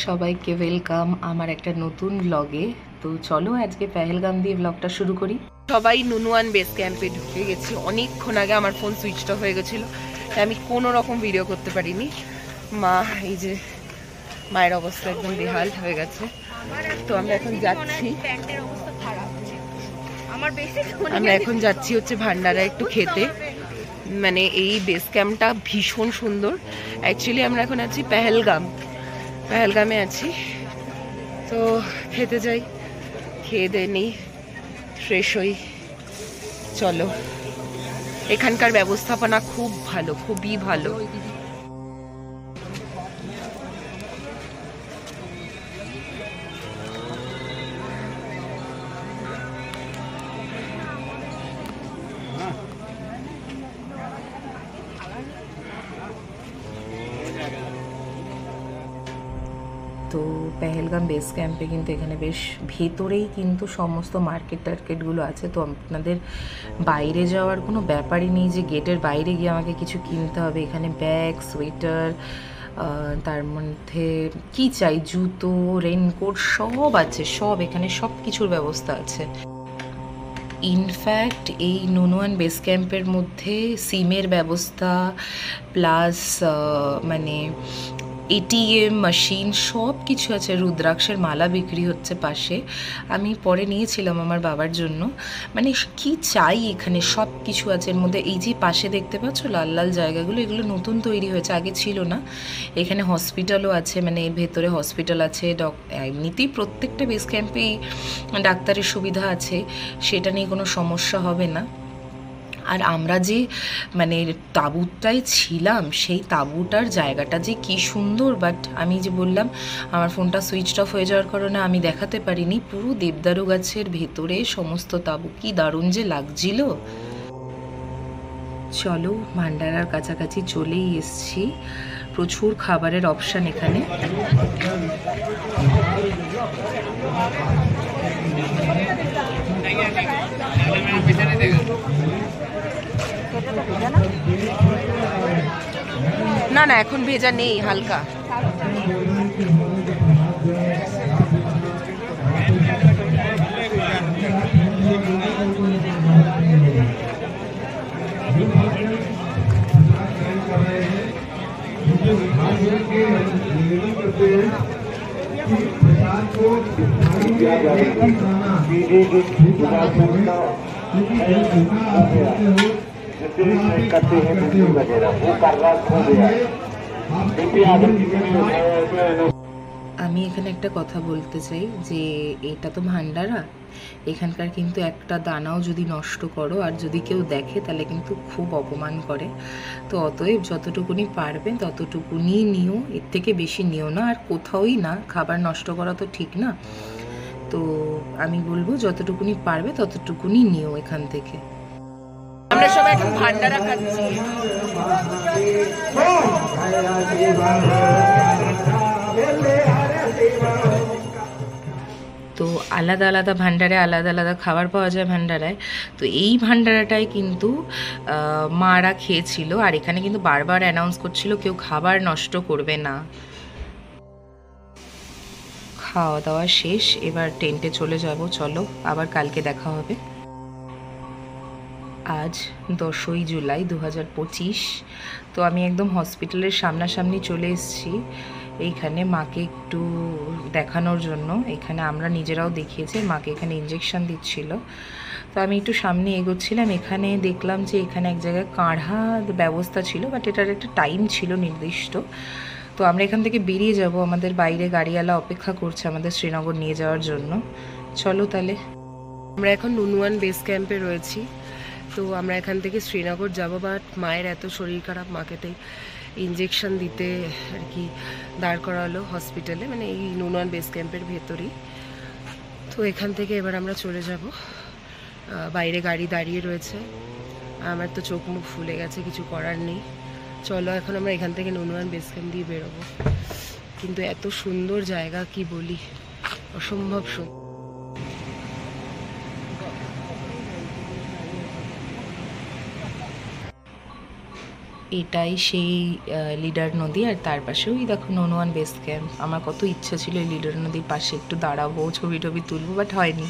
সবাইকে ওয়েলকাম আমার একটা নতুন ব্লগে। তো চলো আজকে পেহেলগাম দিয়ে ব্লগটা শুরু করি। সবাই নুনুয়ান বেস ক্যাম্পে ঢুকে গেছি। অনেকক্ষণ আগে আমার ফোন সুইচড অফ হয়ে গেছিল, তাই আমি কোনো রকম ভিডিও করতে পারিনি। মা এই যে মায়ের অবস্থা একদম বেহাল হয়ে গেছে। তো আমরা এখন যাচ্ছি হচ্ছে ভান্ডারা একটু খেতে। মানে এই বেস ক্যাম্পটা ভীষণ সুন্দর। অ্যাকচুয়ালি আমরা এখন আছি পেহেলগামে আছি। তো খেতে যাই, খেয়ে দিয়ে নিই, ফ্রেশ হই। চলো, এখানকার ব্যবস্থাপনা খুব ভালো, খুবই ভালো। তো পেহেলগাম বেস ক্যাম্পে কিন্তু এখানে বেশ ভেতরেই কিন্তু সমস্ত টার্কেটগুলো আছে। তো আপনাদের বাইরে যাওয়ার কোনো ব্যাপারই নেই যে গেটের বাইরে গিয়ে আমাকে কিছু কিনতে হবে। এখানে ব্যাগ, সোয়েটার, তার মধ্যে কি চাই, জুতো, রেনকোট সব আছে। এখানে সব কিছুর ব্যবস্থা আছে। ইনফ্যাক্ট এই নুনুয়ান বেস ক্যাম্পের মধ্যে সিমের ব্যবস্থা প্লাস মানে এটিএম মেশিন সব কিছু আছে। রুদ্রাক্ষের মালা বিক্রি হচ্ছে পাশে, আমি পরে নিয়েছিলাম আমার বাবার জন্য। মানে কি চাই এখানে সব কিছু আছে এর মধ্যে। এই যে পাশে দেখতে পাচ্ছ লাল লাল জায়গাগুলো, এগুলো নতুন তৈরি হয়েছে, আগে ছিল না। এখানে হসপিটালও আছে, মানে ভেতরে হসপিটাল আছে। এমনিতেই প্রত্যেকটা বেস ক্যাম্পেই ডাক্তারের সুবিধা আছে, সেটা নিয়ে কোনো সমস্যা হবে না। আর আমরা যে মানে তাঁবুটায় ছিলাম, সেই তাঁবুটার জায়গাটা যে কি সুন্দর। বাট আমি যে বললাম আমার ফোনটা সুইচড অফ হয়ে যাওয়ার কারণে আমি দেখাতে পারিনি। পুরো দেবদারু গাছের ভেতরে সমস্ত তাঁবু, কি দারুণ যে লাগছিল। চলো, ভান্ডারার কাছাকাছি চলেই এসছি। প্রচুর খাবারের অপশান এখানে। না না, এখন ভেজা নেই, হালকা। আমি এখানে একটা কথা বলতে চাই যে এটা তো ভান্ডারা, এখানকার কিন্তু একটা দানাও যদি নষ্ট করো আর যদি কেউ দেখে তাহলে কিন্তু খুব অপমান করে। তো অতএব যতটুকুনি পারবে ততটুকুনি নিও, এর থেকে বেশি নিও না। আর কোথাওই না, খাবার নষ্ট করা তো ঠিক না। তো আমি বলবো যতটুকুনি পারবে ততটুকুনি নিও এখান থেকে। আমরা সবাই এখন ভান্ডারা খাচ্ছি। তো আলাদা আলাদা ভান্ডারে আলাদা আলাদা খাবার পাওয়া যায় ভান্ডারায়। তো এই ভান্ডারাটাই কিন্তু মারা খেয়েছিল, আর এখানে কিন্তু বারবার অ্যানাউন্স করছিল কেউ খাবার নষ্ট করবে না। খাওয়া দাওয়া শেষ, এবার টেন্টে চলে যাব। চলো, আবার কালকে দেখা হবে। আজ 10ই জুলাই 2025। তো আমি একদম হসপিটালের সামনাসামনি চলে এসেছি এইখানে মাকে একটু দেখানোর জন্য। এখানে আমরা নিজেরাও দেখিয়েছি, মাকে এখানে ইঞ্জেকশন দিচ্ছিল। তো আমি একটু সামনে এগোচ্ছিলাম, এখানে দেখলাম যে এখানে এক জায়গায় কাঢ়া ব্যবস্থা ছিল, বাট এটার একটা টাইম ছিল নির্দিষ্ট। তো আমরা এখান থেকে বেরিয়ে যাব, আমাদের বাইরে গাড়িওয়ালা অপেক্ষা করছে আমাদের শ্রীনগর নিয়ে যাওয়ার জন্য। চলো তাহলে। আমরা এখন নুনুয়ান বেস ক্যাম্পে রয়েছি। তো আমরা এখান থেকে শ্রীনগর যাব, বাট মায়ের এত শরীর খারাপ, মাকে তাই ইঞ্জেকশন দিতে আর কি দাঁড় করালো হসপিটালে, মানে এই নুনুয়ান বেস ক্যাম্পের ভেতরেই। তো এখান থেকে এবার আমরা চলে যাব। বাইরে গাড়ি দাঁড়িয়ে রয়েছে, আমার তো চোখ মুখ ফুলে গেছে, কিছু করার নেই। চলো, এখন আমরা এখান থেকে নুনুয়ান বেস ক্যাম্প দিয়ে বেরোবো। কিন্তু এত সুন্দর জায়গা, কি বলি, অসম্ভব সুন্দর। এটাই সেই লিডার নদী, আর তার পাশেও ওই দেখো ননুয়ান বেস ক্যাম্প। আমার কত ইচ্ছা ছিল এই লিডার নদীর পাশে একটু দাঁড়াবো, ছবি টবি তুলবো, বাট হয়নি।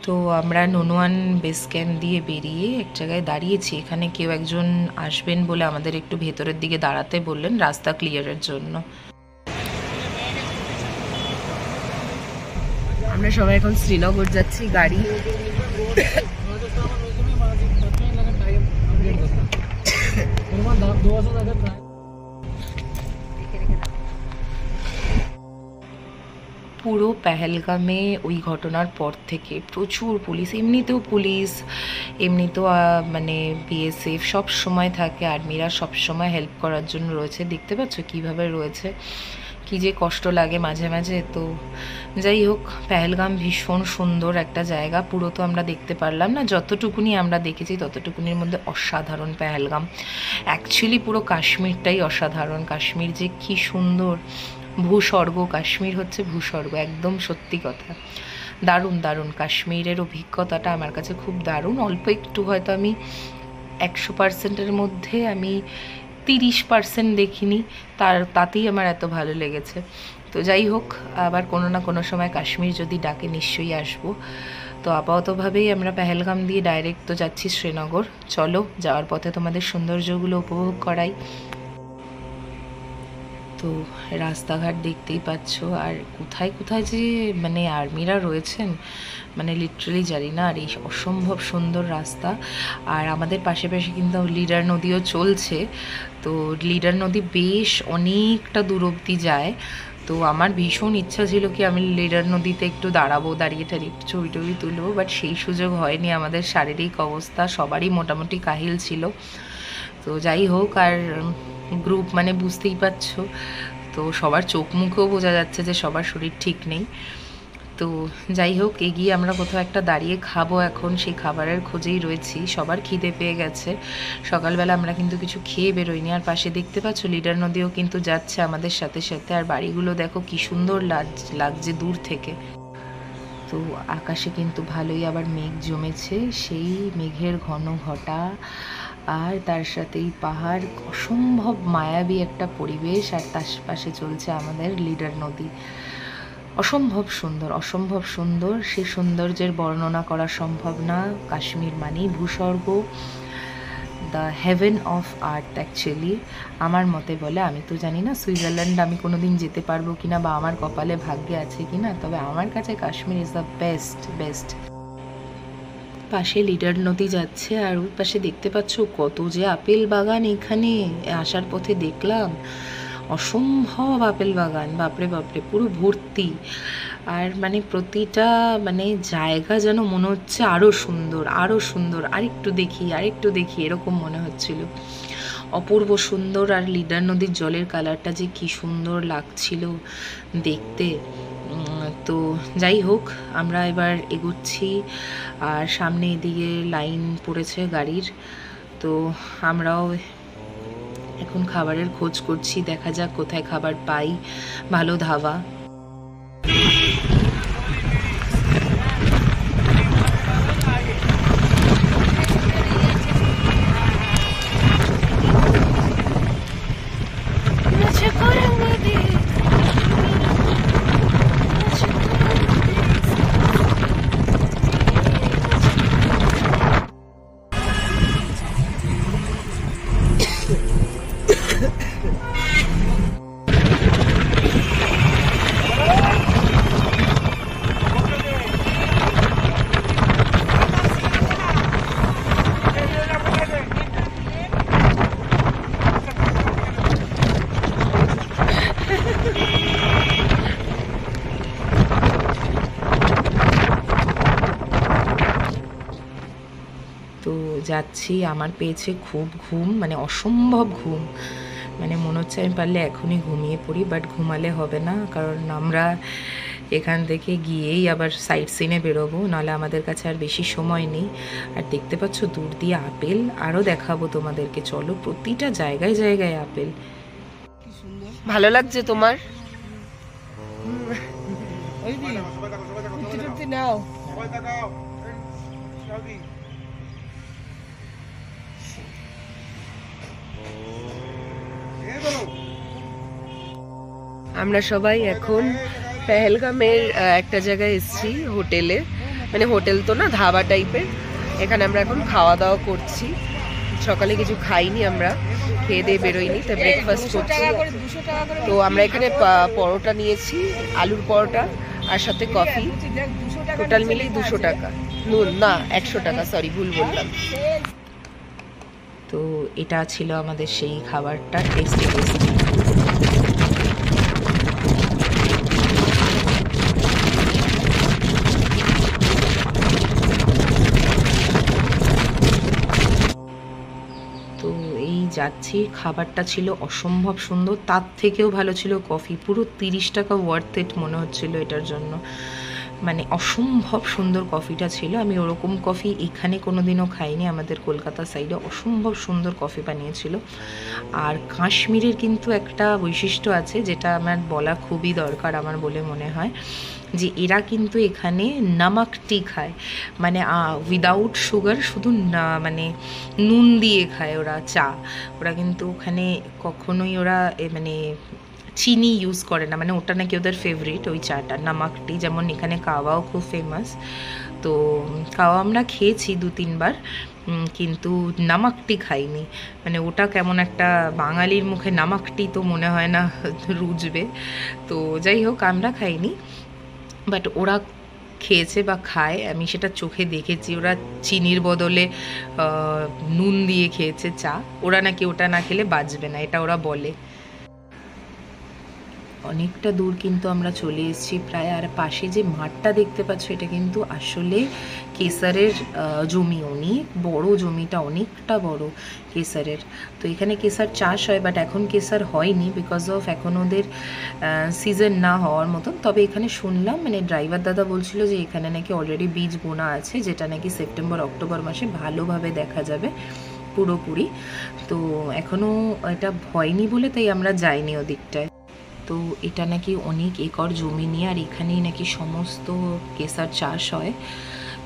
তো আমরা ননুয়ান বেস ক্যাম্প দিয়ে বেরিয়ে এক জায়গায় দাঁড়িয়েছি। এখানে কেউ একজন আসবেন বলে আমাদের একটু ভেতরের দিকে দাঁড়াতে বললেন রাস্তা ক্লিয়ারের জন্য। আমরা সবাই এখন শ্রীনগর যাচ্ছি। গাড়ি পুরো পেহেলগামে ওই ঘটনার পর থেকে প্রচুর পুলিশ, এমনিতেও মানে বিএসএফ সব সময় থাকে, আর্মিরা সব সময় হেল্প করার জন্য রয়েছে। দেখতে পাচ্ছ কিভাবে রয়েছে, কি যে কষ্ট লাগে মাঝে মাঝে। তো যাই হোক, পেহেলগাম ভীষণ সুন্দর একটা জায়গা। পুরো তো আমরা দেখতে পারলাম না, যতটুকুনি আমরা দেখেছি ততটুকুনির মধ্যে অসাধারণ পেহেলগাম। অ্যাকচুয়ালি পুরো কাশ্মীরটাই অসাধারণ। কাশ্মীর যে কি সুন্দর ভূস্বর্গ, কাশ্মীর হচ্ছে ভূস্বর্গ, একদম সত্যি কথা। দারুণ দারুণ, কাশ্মীরের অভিজ্ঞতাটা আমার কাছে খুব দারুণ। অল্প একটু হয়তো আমি 100%-এর মধ্যে আমি 30% দেখিনি, তাতেই আমার এত ভালো লেগেছে। তো যাই হোক, আবার কোনো না কোনো সময় কাশ্মীর যদি ডাকে নিশ্চয়ই আসবো। তো আপাততভাবেই আমরা পেহেলগাম দিয়ে ডাইরেক্ট তো যাচ্ছি শ্রীনগর। চলো, যাওয়ার পথে তোমাদের সৌন্দর্যগুলো উপভোগ করাই। তো রাস্তাঘাট দেখতেই পাচ্ছ, আর কোথায় কোথায় যে মানে আর্মিরা রয়েছেন মানে লিটারালি জানি না। আর এই অসম্ভব সুন্দর রাস্তা, আর আমাদের পাশে পাশে কিন্তু লিডার নদীও চলছে। তো লিডার নদী বেশ অনেকটা দূর অবধি যায়। তো আমার ভীষণ ইচ্ছা ছিল কি আমি লিডার নদীতে একটু দাঁড়াবো, দাঁড়িয়ে টাড়িয়ে একটু ছবি টবি তুলবো, বাট সেই সুযোগ হয়নি। আমাদের শারীরিক অবস্থা সবারই মোটামুটি কাহিল ছিল। তো যাই হোক, আর গ্রুপ মানে বুঝতেই পারছো, তো সবার চোখ মুখেও বোঝা যাচ্ছে যে সবার শরীর ঠিক নেই। তো যাই হোক, এগিয়ে আমরা কোথাও একটা দাঁড়িয়ে খাবো এখন, সেই খাবারের খোঁজেই রয়েছি। সবার খিদে পেয়ে গেছে। সকালবেলা আমরা কিন্তু কিছু খেয়ে বেরোইনি। আর পাশে দেখতে পাচ্ছ লিডার নদীও কিন্তু যাচ্ছে আমাদের সাথে সাথে। আর বাড়িগুলো দেখো কি সুন্দর লাগছে দূর থেকে। তো আকাশে কিন্তু ভালোই আবার মেঘ জমেছে, সেই মেঘের ঘন ঘটা, আর তার সাথেই পাহাড়, অসম্ভব মায়াবী একটা পরিবেশ। আর তার পাশে চলছে আমাদের লিডার নদী। অসম্ভব সুন্দর, অসম্ভব সুন্দর। সেই সৌন্দর্যের বর্ণনা করা সম্ভব না। কাশ্মীর মানেই ভূস্বর্গ, the heaven of earth actually আমার মতে বলে। আমি তো জানি না সুইজারল্যান্ড আমি কোনো দিন যেতে পারবো কিনা, বা আমার কপালে ভাগ্যে আছে কিনা, তবে আমার কাছে কাশ্মীর ইজ দ্য বেস্ট। পাশে লিডার নদী যাচ্ছে, আর ওর পাশে দেখতে পাচ্ছ কত যে আপেল বাগান। এখানে আসার পথে দেখলাম অসম্ভব আপেল বাগান, বাপরে বাপরে, পুরো ভর্তি। আর মানে প্রতিটা মানে জায়গা যেন মনে হচ্ছে আরও সুন্দর, আরও সুন্দর, আরেকটু দেখি এরকম মনে হচ্ছিল। অপূর্ব সুন্দর। আর লিডার নদীর জলের কালারটা যে কি সুন্দর লাগছিল দেখতে। তো যাই হোক, আমরা এবার এগোচ্ছি, আর সামনে এদিকে লাইন পড়েছে গাড়ির। তো আমরাও এখন খাবারের খোঁজ করছি, দেখা যাক কোথায় খাবার পাই, ভালো ধাবা। তো যাচ্ছি, আমার পেয়েছে খুব ঘুম, মানে অসম্ভব ঘুম। মানে মনে হচ্ছে আমি পারলে এখনই ঘুমিয়ে পড়ি, বাট ঘুমালে হবে না, কারণ আমরা এখান থেকে গিয়েই আবার সাইট সিনে বেরোবো, নাহলে আমাদের কাছে আর বেশি সময় নেই। আর দেখতে পাচ্ছ দূর দিয়ে আপেল, আরও দেখাবো তোমাদেরকে, চলো। প্রতিটা জায়গায় জায়গায় আপেল। ভালো লাগছে তোমার? নাও আমরা সবাই এখন পেহেলগামের একটা জায়গায় এসেছি, হোটেলে, মানে হোটেল তো না, ধাবা টাইপের। এখানে আমরা এখন খাওয়া দাওয়া করছি। সকালে কিছু খাইনি, আমরা খেয়ে দিয়ে বেরোইনি, তাই ব্রেকফাস্ট করছি। তো আমরা এখানে পরোটা নিয়েছি, আলুর পরোটা, আর সাথে কফি। টোটাল মিলিয়ে 200 টাকা। না 100 টাকা, সরি ভুল বললাম। তো এটা ছিল আমাদের সেই খাবারটা, টেস্টি টেস্টি। তো এই যাচ্ছি, খাবারটা ছিল অসম্ভব সুন্দর, তার থেকেও ভালো ছিল কফি। পুরো 30 টাকা ওয়ার্থ ইট মনে হচ্ছিল এটার জন্য, মানে অসম্ভব সুন্দর কফিটা ছিল। আমি ওরকম কফি এখানে কোনোদিনও খাইনি, আমাদের কলকাতা সাইডে অসম্ভব সুন্দর কফি বানিয়েছিল। আর কাশ্মীরের কিন্তু একটা বৈশিষ্ট্য আছে যেটা আমার বলা খুবই দরকার আমার বলে মনে হয়, যে এরা কিন্তু এখানে নামাক টি খায়, মানে উইদাউট সুগার, শুধু মানে নুন দিয়ে খায় ওরা চা। ওরা কিন্তু ওখানে কখনোই ওরা মানে চিনি ইউজ করে না, মানে ওটা নাকি ওদের ফেভারিট ওই চাটা, নামাক টি। যেমন এখানে কাওয়াও খুব ফেমাস, তো কাওয়া আমরা খেয়েছি 2-3 বার, কিন্তু নামাক টি খাইনি। মানে ওটা কেমন একটা, বাঙালির মুখে নামাক টি তো মনে হয় না রুজবে। তো যাই হোক, আমরা খাইনি, বাট ওরা খেয়েছে বা খায়, আমি সেটা চোখে দেখেছি। ওরা চিনির বদলে নুন দিয়ে খেয়েছে চা। ওরা নাকি ওটা না খেলে বাঁচবে না, এটা ওরা বলে। অনেকটা দূর কিন্তু আমরা চলে এসেছি প্রায়। আর পাশে যে মাঠটা দেখতে পাচ্ছ, এটা কিন্তু আসলে কেসারের জমি, অনেক বড় জমিটা, অনেকটা বড় কেসারের। তো এখানে কেসার চাষ হয়, বাট এখন কেসার হয়নি বিকজ অফ এখন ওদের সিজন না হওয়ার মতন। তবে এখানে শুনলাম, মানে ড্রাইভার দাদা বলছিল যে এখানে নাকি অলরেডি বীজ বোনা আছে, যেটা নাকি সেপ্টেম্বর অক্টোবর মাসে ভালোভাবে দেখা যাবে পুরোপুরি। তো এখনও এটা হয়নি বলে তাই আমরা যাইনি ওদিকটায়। তো এটা নাকি অনেক একর জমি নিয়ে, আর এখানেই নাকি সমস্ত কেসার চাষ হয়।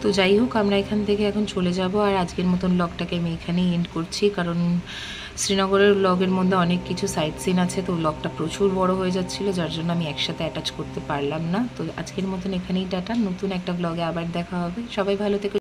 তো যাই হোক, আমরা এখান থেকে এখন চলে যাব। আর আজকের মতন ব্লগটাকে আমি এখানেই এন্ড করছি, কারণ শ্রীনগরের ব্লগের মধ্যে অনেক কিছু সাইট সিন আছে, তো ব্লগটা প্রচুর বড় হয়ে যাচ্ছিলো, যার জন্য আমি একসাথে অ্যাটাচ করতে পারলাম না। তো আজকের মতন এখানেই টাটা, নতুন একটা ব্লগে আবার দেখা হবে। সবাই ভালো থেকো।